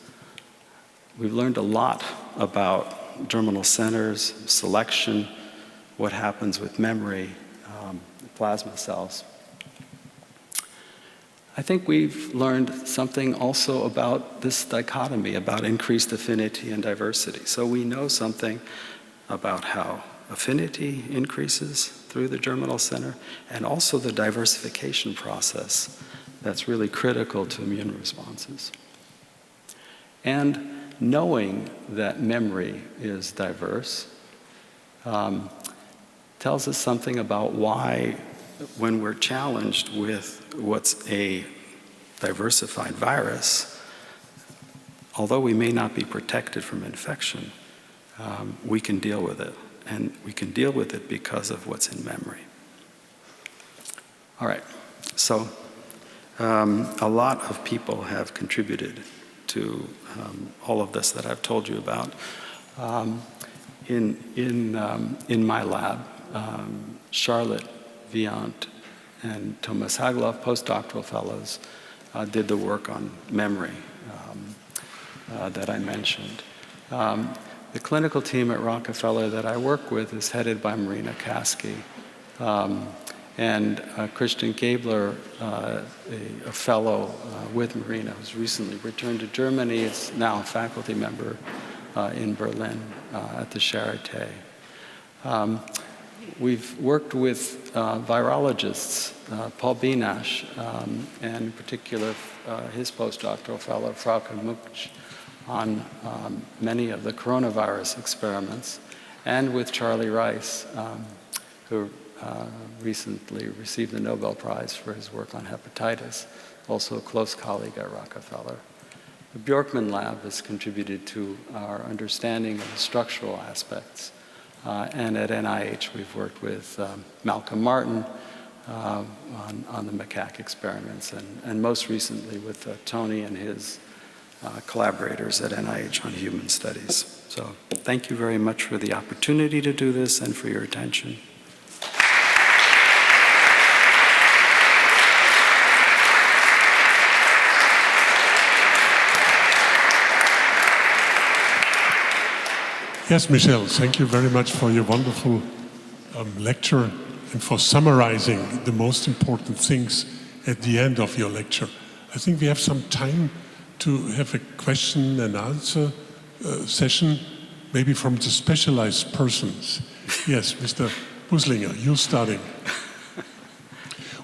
We've learned a lot about germinal centers, selection, what happens with memory, plasma cells. I think we've learned something also about this dichotomy, about increased affinity and diversity. So we know something about how affinity increases through the germinal center, and also the diversification process that's really critical to immune responses. And knowing that memory is diverse tells us something about why, when we're challenged with what's a diversified virus, although we may not be protected from infection, we can deal with it. And we can deal with it because of what's in memory. All right, so a lot of people have contributed to all of this that I've told you about. In my lab, Charlotte Viant and Thomas Hagelhoff, postdoctoral fellows, did the work on memory that I mentioned. The clinical team at Rockefeller that I work with is headed by Marina Kasky. And Christian Gabler, a fellow with Marina, who's recently returned to Germany, is now a faculty member in Berlin at the Charité. We've worked with virologists, Paul Binash, and in particular his postdoctoral fellow, Frauke Muksch, on many of the coronavirus experiments, and with Charlie Rice, who recently received the Nobel Prize for his work on hepatitis, also a close colleague at Rockefeller. The Bjorkman Lab has contributed to our understanding of the structural aspects. And at NIH, we've worked with Malcolm Martin on the macaque experiments, and most recently with Tony and his collaborators at NIH on human studies. So thank you very much for the opportunity to do this and for your attention. Yes, Michel, thank you very much for your wonderful lecture and for summarizing the most important things at the end of your lecture. I think we have some time to have a question and answer session, maybe from the specialized persons. Yes, Mr. Buslinger, you starting.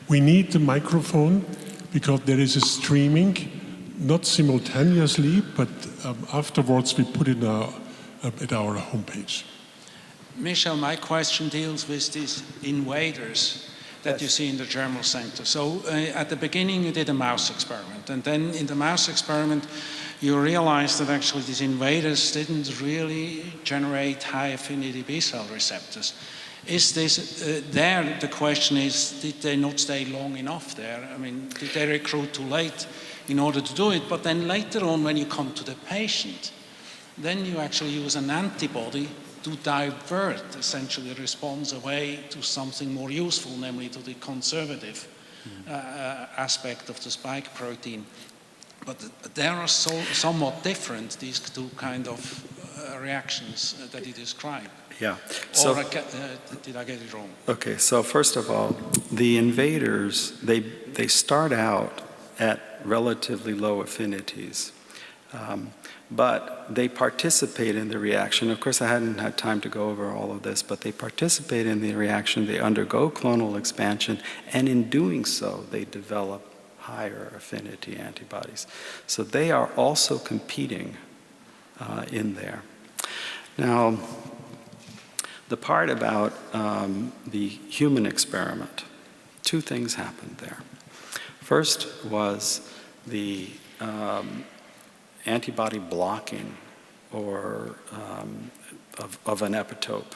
We need the microphone because there is a streaming, not simultaneously, but afterwards we put it at our homepage. Michel, my question deals with these invaders that you see in the germinal center. So at the beginning you did a mouse experiment, and then in the mouse experiment you realized that actually these invaders didn't really generate high affinity B cell receptors. Is this, the question is, did they not stay long enough there? I mean, did they recruit too late in order to do it? But then later on, when you come to the patient, then you actually use an antibody to divert essentially the response away to something more useful, namely to the conservative aspect of the spike protein. But they are somewhat different, these two kind of reactions that you describe. Yeah. So, or did I get it wrong? Okay, so first of all, the invaders, they start out at relatively low affinities. But they participate in the reaction. Of course, I hadn't had time to go over all of this, but they participate in the reaction, they undergo clonal expansion, and in doing so, they develop higher affinity antibodies. So they are also competing in there. Now, the part about the human experiment, two things happened there. First was the antibody blocking or of an epitope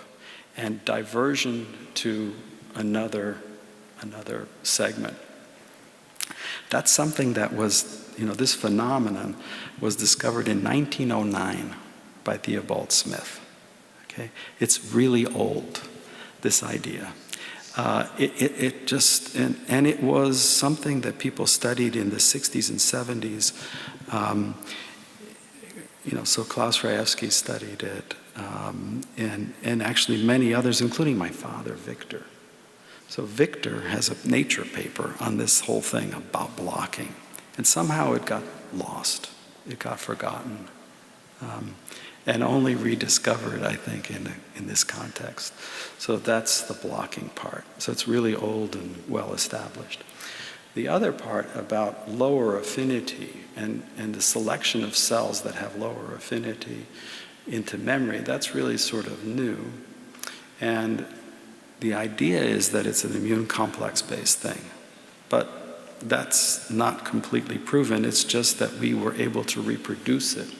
and diversion to another segment. That's something that was, this phenomenon was discovered in 1909 by Theobald Smith. Okay, it's really old, this idea. It was something that people studied in the 60s and 70s. So Klaus Rajewski studied it, and actually many others, including my father, Victor. So Victor has a Nature paper on this whole thing about blocking, and somehow it got lost, it got forgotten, and only rediscovered, I think, in this context. So that's the blocking part. So it's really old and well established. The other part about lower affinity and the selection of cells that have lower affinity into memory, that's really sort of new. And the idea is that it's an immune complex-based thing. But that's not completely proven. It's just that we were able to reproduce it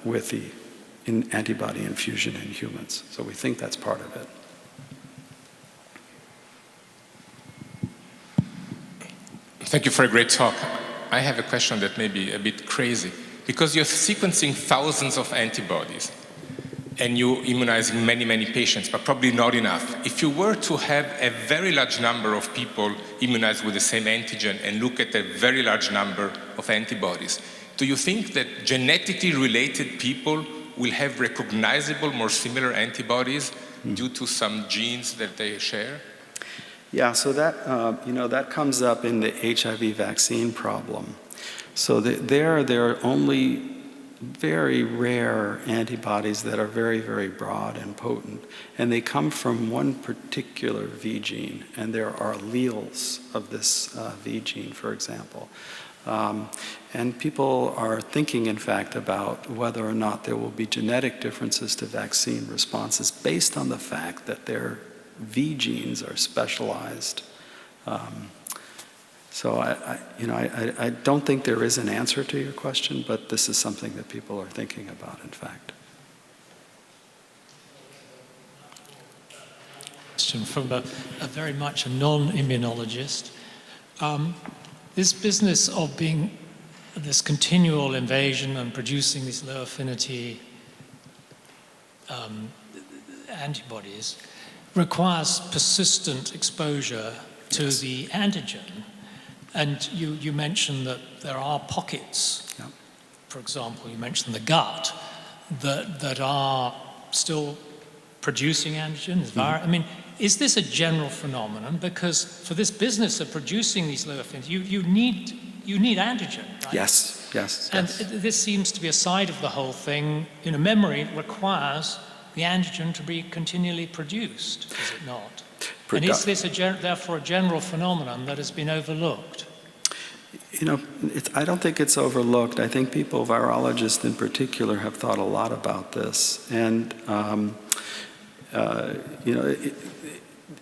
with the antibody infusion in humans. So we think that's part of it. Thank you for a great talk. I have a question that may be a bit crazy. Because you're sequencing thousands of antibodies and you're immunizing many, many patients, but probably not enough. If you were to have a very large number of people immunized with the same antigen and look at a very large number of antibodies, do you think that genetically related people will have recognizable, more similar antibodies due to some genes that they share? Yeah, so that, that comes up in the HIV vaccine problem. So there are only very rare antibodies that are very, very broad and potent. And they come from one particular V gene, and there are alleles of this V gene, for example. And people are thinking, in fact, about whether or not there will be genetic differences to vaccine responses based on the fact that their V genes are specialized. So I don't think there is an answer to your question, but this is something that people are thinking about, in fact. From a very much a non-immunologist. This business of being this continual invasion and producing these low affinity antibodies requires persistent exposure to the antigen. And you mentioned that there are pockets, for example, you mentioned the gut, that are still producing antigens. I mean, is this a general phenomenon? Because for this business of producing these low affinity, you need antigen, right? Yes. And this seems to be a side of the whole thing. Memory requires the antigen to be continually produced, is it not? And is this therefore a general phenomenon that has been overlooked? I don't think it's overlooked. I think people, virologists in particular, have thought a lot about this. And,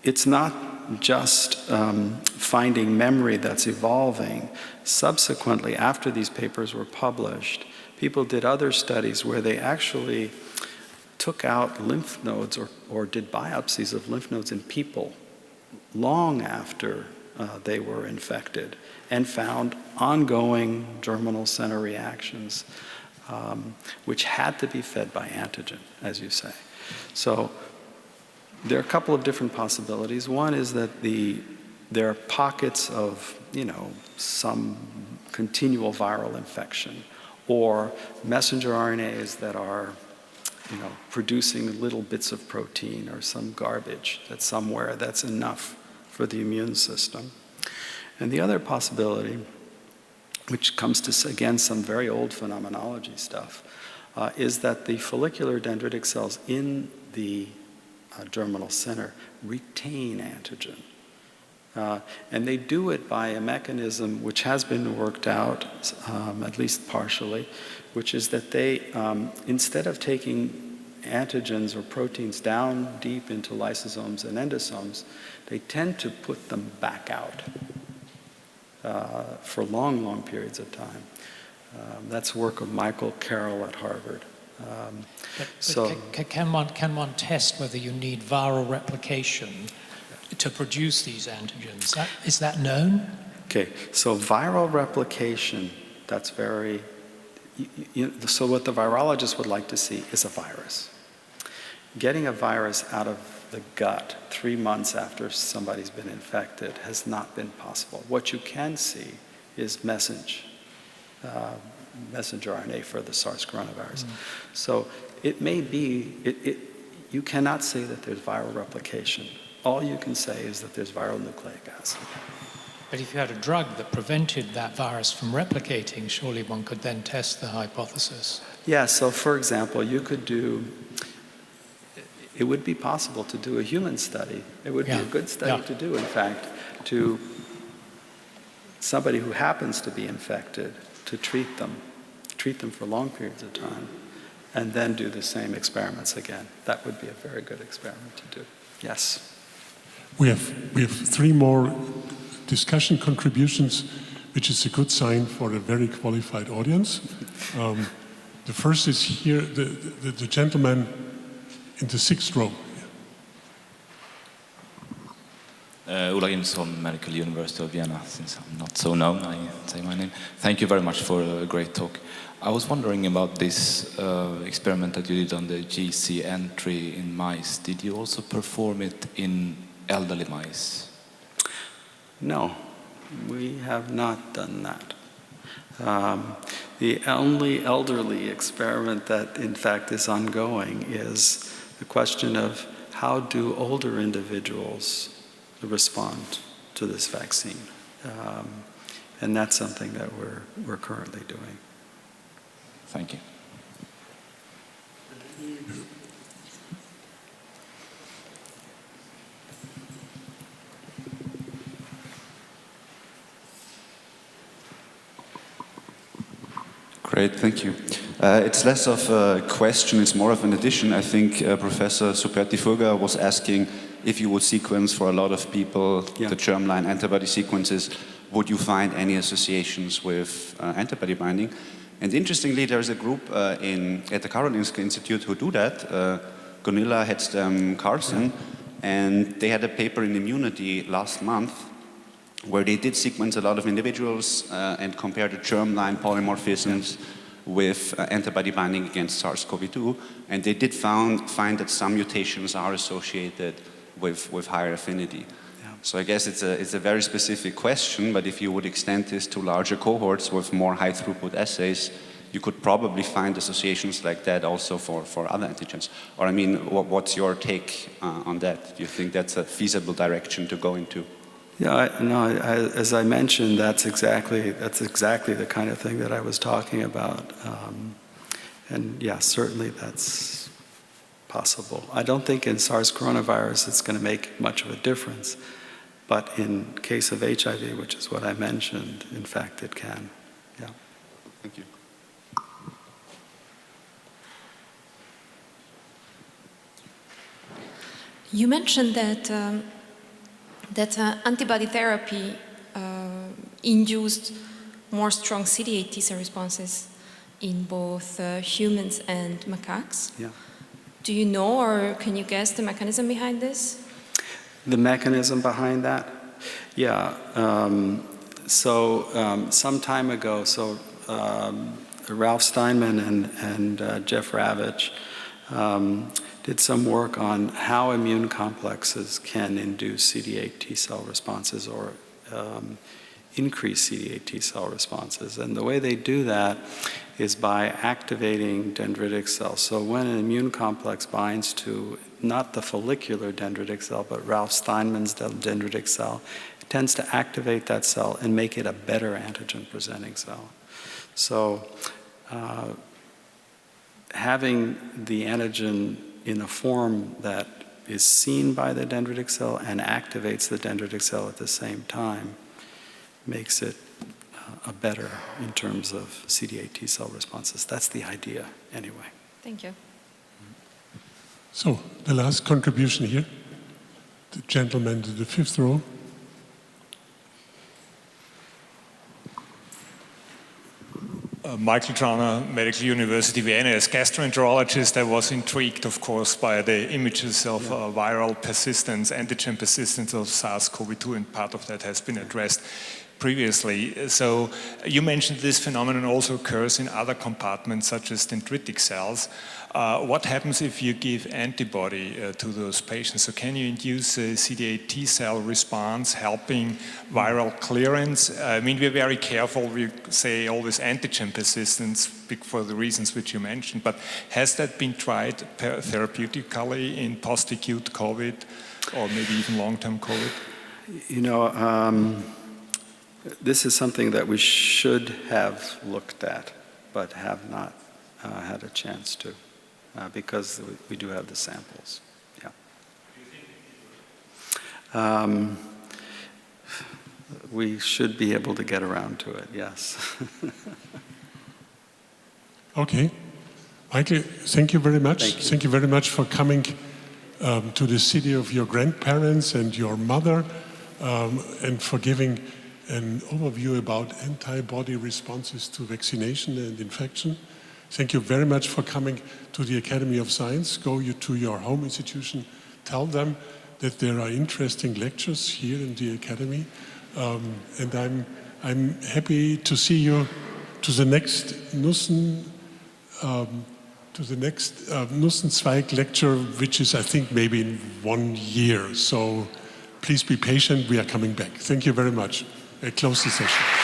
it's not just finding memory that's evolving. Subsequently, after these papers were published, people did other studies where they actually took out lymph nodes or did biopsies of lymph nodes in people long after they were infected and found ongoing germinal center reactions, which had to be fed by antigen, as you say. So there are a couple of different possibilities. One is that there are pockets of, some continual viral infection or messenger RNAs that are producing little bits of protein or some garbage that's somewhere that's enough for the immune system. And the other possibility, which comes to, again, some very old phenomenology stuff, is that the follicular dendritic cells in the germinal center retain antigen. And they do it by a mechanism which has been worked out, at least partially, which is that they, instead of taking antigens or proteins down deep into lysosomes and endosomes, they tend to put them back out for long, long periods of time. That's work of Michael Carroll at Harvard. Can one test whether you need viral replication to produce these antigens? Is that known? Okay, so viral replication, that's very, so what the virologist would like to see is a virus. Getting a virus out of the gut 3 months after somebody's been infected has not been possible. What you can see is messenger RNA for the SARS coronavirus. So it may be, you cannot say that there's viral replication. All you can say is that there's viral nucleic acid. But if you had a drug that prevented that virus from replicating, surely one could then test the hypothesis. Yeah, so for example, you could do, it would be possible to do a human study. It would be a good study to do, in fact, to somebody who happens to be infected, to treat them for long periods of time, and then do the same experiments again. That would be a very good experiment to do. Yes? We have 3 more discussion contributions, which is a good sign for a very qualified audience. The first is here, the gentleman in the 6th row. Ola Gimson, Medical University of Vienna, since I'm not so known, I say my name. Thank you very much for a great talk. I was wondering about this experiment that you did on the GC entry in mice. Did you also perform it in elderly mice? No, we have not done that. The only elderly experiment that in fact is ongoing is the question of how do older individuals respond to this vaccine. And that's something that we're currently doing. Thank you. Great, thank you. It's less of a question, it's more of an addition. I think Professor Superti-Furga was asking if you would sequence for a lot of people the germline antibody sequences, would you find any associations with antibody binding? And interestingly, there's a group at the Karolinska Institute who do that, Gunilla Hedstam-Carlson, and they had a paper in Immunity last month where they did sequence a lot of individuals and compare the germline polymorphisms with antibody binding against SARS-CoV-2, and they did find that some mutations are associated with higher affinity. So I guess it's a very specific question, but if you would extend this to larger cohorts with more high throughput assays, you could probably find associations like that also for other antigens. Or I mean, what's your take on that? Do you think that's a feasible direction to go into? Yeah, as I mentioned, that's exactly the kind of thing that I was talking about. And yeah, certainly that's possible. I don't think in SARS coronavirus it's going to make much of a difference. But in case of HIV, which is what I mentioned, in fact it can. Yeah. Thank you. You mentioned that antibody therapy induced more strong CD8 T cell responses in both humans and macaques. Yeah. Do you know or can you guess the mechanism behind this? The mechanism behind that? Yeah. Some time ago, Ralph Steinman and Jeff Ravitch did some work on how immune complexes can induce CD8 T cell responses or increase CD8 T cell responses. And the way they do that is by activating dendritic cells. So when an immune complex binds to not the follicular dendritic cell, but Ralph Steinman's dendritic cell, it tends to activate that cell and make it a better antigen-presenting cell. So having the antigen in a form that is seen by the dendritic cell and activates the dendritic cell at the same time makes it a better in terms of CD8 T cell responses. That's the idea, anyway. Thank you. So, the last contribution here, the gentleman to the 5th row. Michael Trauner, Medical University Vienna. As gastroenterologist, I was intrigued, of course, by the images of viral persistence, antigen persistence of SARS-CoV-2, and part of that has been addressed. previously. So you mentioned this phenomenon also occurs in other compartments such as dendritic cells. What happens if you give antibody to those patients? So can you induce a CD8 T cell response helping viral clearance? I mean, we're very careful. We say always antigen persistence for the reasons which you mentioned, but has that been tried therapeutically in post-acute COVID or maybe even long-term COVID? You know, this is something that we should have looked at, but have not had a chance to, because we do have the samples. Yeah. We should be able to get around to it, yes. Okay. Michael, thank you very much. Thank you. Thank you very much for coming to the city of your grandparents and your mother, and for giving an overview about antibody responses to vaccination and infection. Thank you very much for coming to the Academy of Science. Go to your home institution, tell them that there are interesting lectures here in the Academy, and I'm happy to see you to the next Nussenzweig lecture, which is, I think, maybe in 1 year. So please be patient. We are coming back. Thank you very much. I close the session.